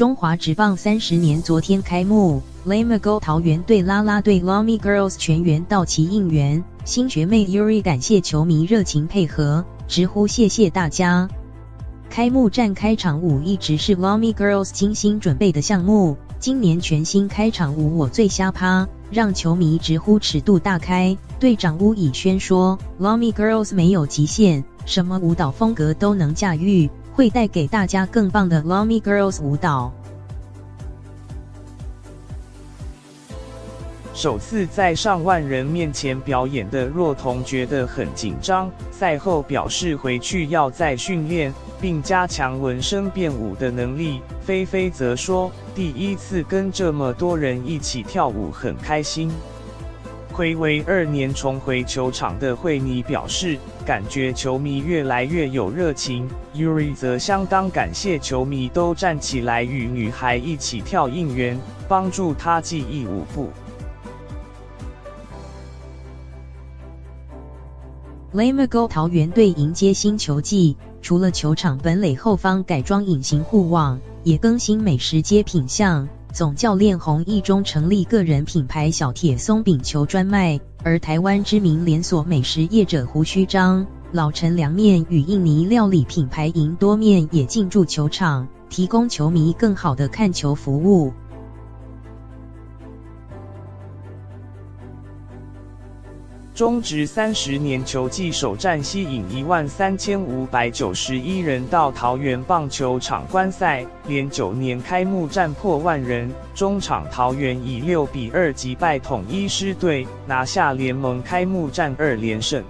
中华职棒30年昨天开幕 ，Lamago 桃园队啦啦队 Lamy Girls 全员到齐应援，新学妹 Yuri 感谢球迷热情配合，直呼谢谢大家。开幕战开场舞一直是 Lamy Girls 精心准备的项目，今年全新开场舞我最瞎趴，让球迷直呼尺度大开。队长巫以轩说 ，Lamy Girls 没有极限，什么舞蹈风格都能驾驭，会带给大家更棒的 Lamy Girls 舞蹈。首次在上万人面前表演的若彤觉得很紧张，赛后表示回去要再训练，并加强纹身变舞的能力。菲菲则说，第一次跟这么多人一起跳舞很开心。睽违2年重回球场的惠妮表示，感觉球迷越来越有热情。Yuri 则相当感谢球迷都站起来与女孩一起跳应援，帮助她记忆舞步。Lamago 桃园队迎接新球季，除了球场本垒后方改装隐形护网，也更新美食街品项。总教练洪义中成立个人品牌小铁松饼球专卖，而台湾知名连锁美食业者胡须章、老陈凉面与印尼料理品牌银多面也进驻球场，提供球迷更好的看球服务。中职30年球季首战吸引13591人到桃园棒球场观赛，连9年开幕战破万人。中场桃园以6-2击败统一狮队，拿下联盟开幕战2连胜。